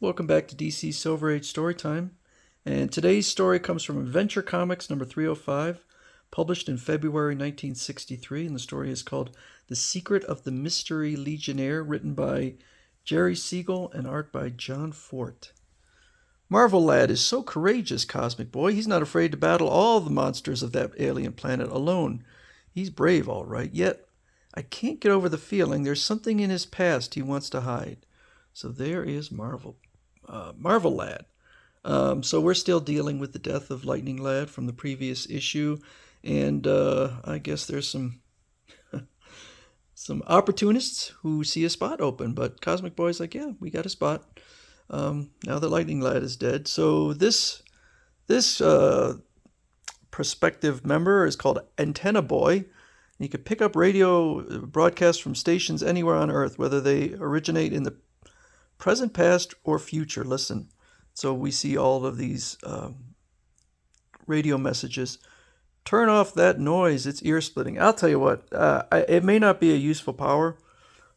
Welcome back to DC Silver Age Storytime. And today's story comes from Adventure Comics number 305, published in February 1963. And the story is called The Secret of the Mystery Legionnaire, written by Jerry Siegel and art by John Fort. Marvel Lad is so courageous, Cosmic Boy. He's not afraid to battle all the monsters of that alien planet alone. He's brave, all right, yet I can't get over the feeling there's something in his past he wants to hide. So there is Marvel Lad. So we're still dealing with the death of Lightning Lad from the previous issue, and I guess there's some opportunists who see a spot open. But Cosmic Boy's like, yeah, we got a spot. Now that Lightning Lad is dead, so this prospective member is called Antenna Boy. He could pick up radio broadcasts from stations anywhere on Earth, whether they originate in the present, past, or future. Listen. So we see all of these radio messages. Turn off that noise. It's ear-splitting. I'll tell you what. It may not be a useful power,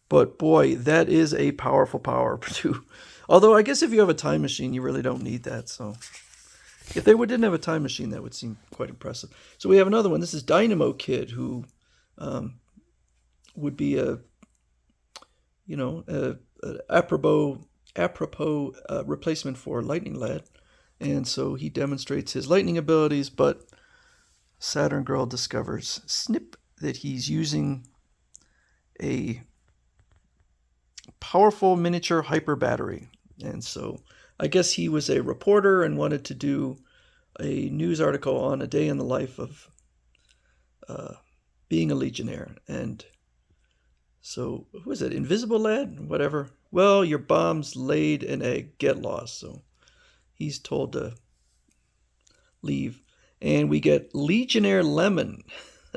but boy, that is a powerful power too. Although I guess if you have a time machine, you really don't need that. So if they didn't have a time machine, that would seem quite impressive. So we have another one. This is Dynamo Kid, who would be a apropos replacement for Lightning Lad. And so he demonstrates his lightning abilities, but Saturn Girl discovers, snip, that he's using a powerful miniature hyper battery. And so I guess he was a reporter and wanted to do a news article on a day in the life of being a Legionnaire. And so, who is it? Invisible Lad? Whatever. Well, your bomb's laid an egg. Get lost. So he's told to leave. And we get Legionnaire Lemon.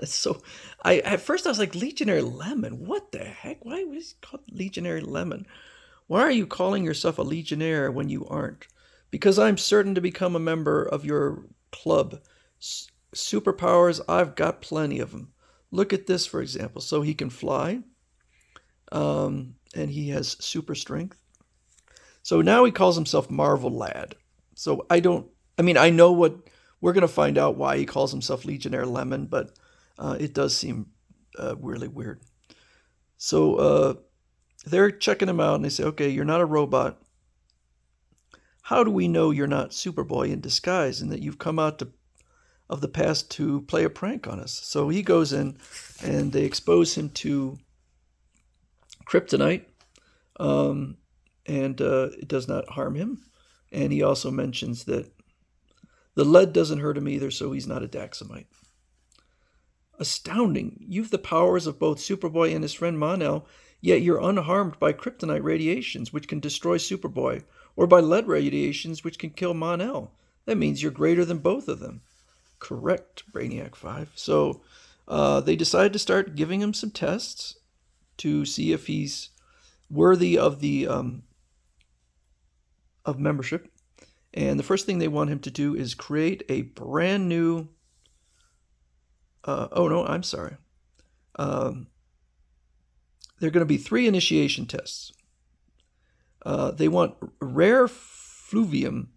So at first I was like, Legionnaire Lemon? What the heck? Why was he called Legionnaire Lemon? Why are you calling yourself a Legionnaire when you aren't? Because I'm certain to become a member of your club. Superpowers, I've got plenty of them. Look at this, for example. So he can fly. And he has super strength. So now he calls himself Marvel Lad. So I know what, we're going to find out why he calls himself Legionnaire Lemon, but it does seem really weird. So they're checking him out, and they say, okay, you're not a robot. How do we know you're not Superboy in disguise and that you've come out of the past to play a prank on us? So he goes in, and they expose him to kryptonite, and it does not harm him. And he also mentions that the lead doesn't hurt him either, so he's not a Daxamite. Astounding. You've the powers of both Superboy and his friend Mon-El, yet you're unharmed by kryptonite radiations, which can destroy Superboy, or by lead radiations, which can kill Mon-El. That means you're greater than both of them. Correct, Brainiac 5. So they decided to start giving him some tests to see if he's worthy of the of membership. And the first thing they want him to do is create a brand new there are going to be 3 initiation tests. They want rare fluvium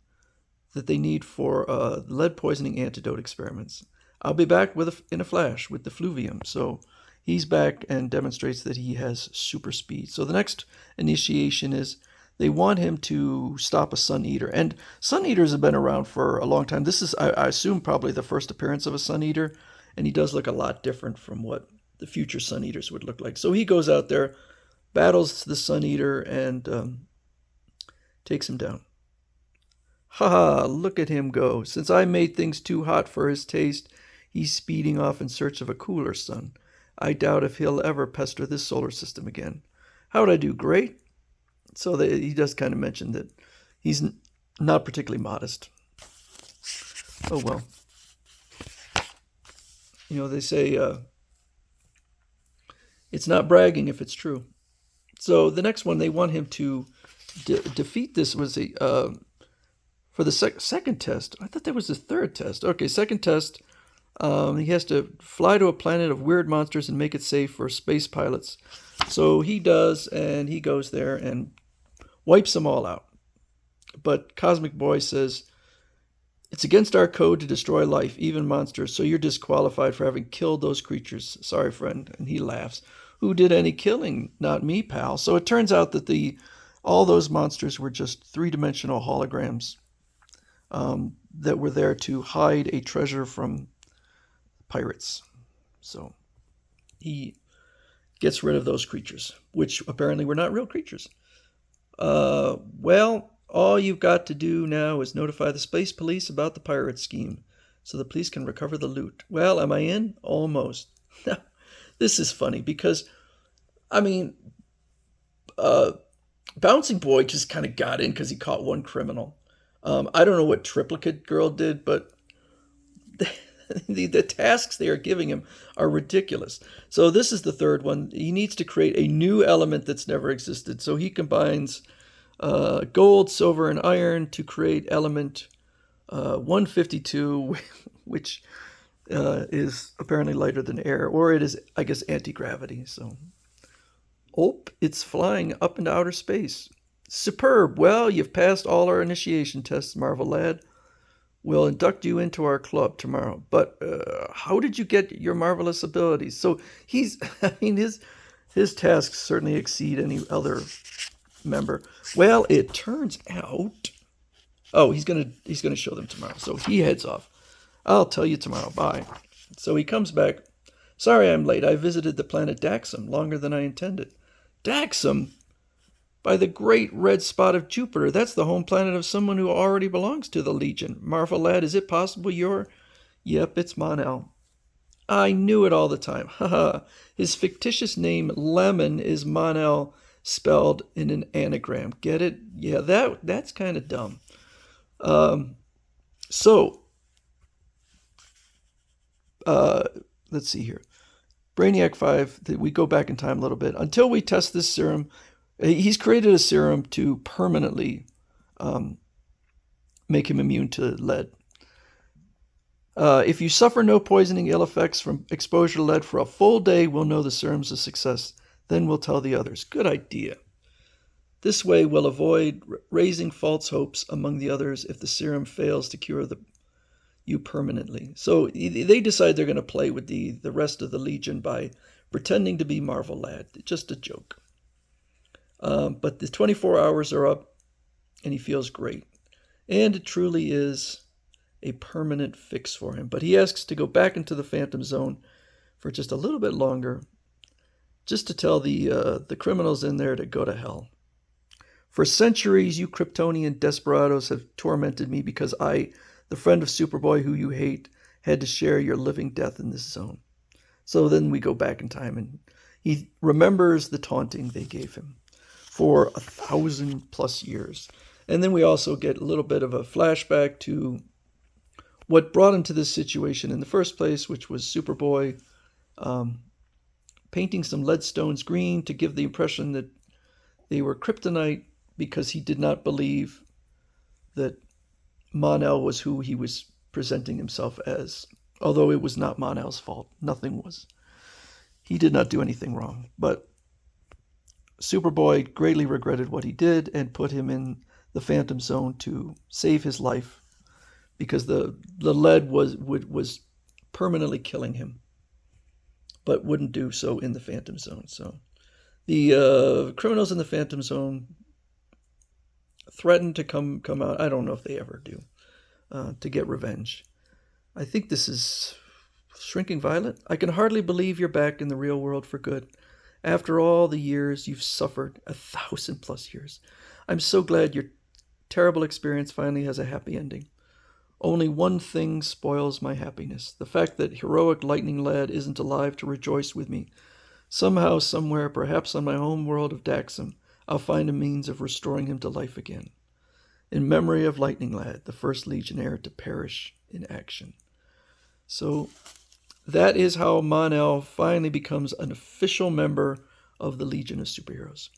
that they need for lead poisoning antidote experiments. I'll be back in a flash with the fluvium. So he's back and demonstrates that he has super speed. So the next initiation is they want him to stop a Sun Eater. And Sun Eaters have been around for a long time. This is, I assume, probably the first appearance of a Sun Eater. And he does look a lot different from what the future Sun Eaters would look like. So he goes out there, battles the Sun Eater, and takes him down. Haha, look at him go. Since I made things too hot for his taste, he's speeding off in search of a cooler sun. I doubt if he'll ever pester this solar system again. How'd I do? Great? So he does kind of mention that he's not particularly modest. Oh, well. They say it's not bragging if it's true. So the next one, they want him to defeat this was for the second test. I thought that was the third test. Okay, second test. He has to fly to a planet of weird monsters and make it safe for space pilots. So he does, and he goes there and wipes them all out. But Cosmic Boy says, it's against our code to destroy life, even monsters, so you're disqualified for having killed those creatures. Sorry, friend. And he laughs. Who did any killing? Not me, pal. So it turns out that all those monsters were just three-dimensional holograms that were there to hide a treasure from pirates. So he gets rid of those creatures, which apparently were not real creatures. Well, all you've got to do now is notify the space police about the pirate scheme so the police can recover the loot. Well, am I in? Almost. Now, this is funny because, I mean, Bouncing Boy just kind of got in because he caught one criminal. I don't know what Triplicate Girl did, but the tasks they are giving him are ridiculous. So this is the third one. He needs to create a new element that's never existed. So he combines gold, silver, and iron to create element 152, which is apparently lighter than air, or it is, I guess, anti-gravity. So, it's flying up into outer space. Superb. Well, you've passed all our initiation tests, Marvel Lad. We'll induct you into our club tomorrow. But how did you get your marvelous abilities? So his tasks certainly exceed any other member. Well, it turns out, he's gonna show them tomorrow. So he heads off. I'll tell you tomorrow. Bye. So he comes back. Sorry I'm late. I visited the planet Daxam longer than I intended. Daxam? By the great red spot of Jupiter. That's the home planet of someone who already belongs to the Legion. Marvel Lad, is it possible you're... Yep, it's Mon-El. I knew it all the time. Haha. His fictitious name, Lemon, is Mon-El spelled in an anagram. Get it? Yeah, that's kind of dumb. Let's see here. Brainiac 5, we go back in time a little bit. Until we test this serum, he's created a serum to permanently make him immune to lead. If you suffer no poisoning ill effects from exposure to lead for a full day, we'll know the serum's a success. Then we'll tell the others. Good idea. This way, we'll avoid raising false hopes among the others if the serum fails to cure you permanently. So they decide they're going to play with the rest of the Legion by pretending to be Marvel Lad. Just a joke. But the 24 hours are up, and he feels great. And it truly is a permanent fix for him. But he asks to go back into the Phantom Zone for just a little bit longer, just to tell the criminals in there to go to hell. For centuries, you Kryptonian desperados have tormented me because I, the friend of Superboy who you hate, had to share your living death in this zone. So then we go back in time, and he remembers the taunting they gave him for 1,000+ years. And then we also get a little bit of a flashback to what brought him to this situation in the first place, which was Superboy painting some lead stones green to give the impression that they were kryptonite because he did not believe that Mon-El was who he was presenting himself as. Although it was not Mon-El's fault. Nothing was. He did not do anything wrong. But Superboy greatly regretted what he did and put him in the Phantom Zone to save his life because the lead was permanently killing him, but wouldn't do so in the Phantom Zone. So the criminals in the Phantom Zone threaten to come out. I don't know if they ever do, to get revenge. I think this is Shrinking Violet. I can hardly believe you're back in the real world for good. After all the years you've suffered, 1,000+ years. I'm so glad your terrible experience finally has a happy ending. Only one thing spoils my happiness. The fact that heroic Lightning Lad isn't alive to rejoice with me. Somehow, somewhere, perhaps on my home world of Daxam, I'll find a means of restoring him to life again. In memory of Lightning Lad, the first Legionnaire to perish in action. So that is how Mon-El finally becomes an official member of the Legion of Superheroes.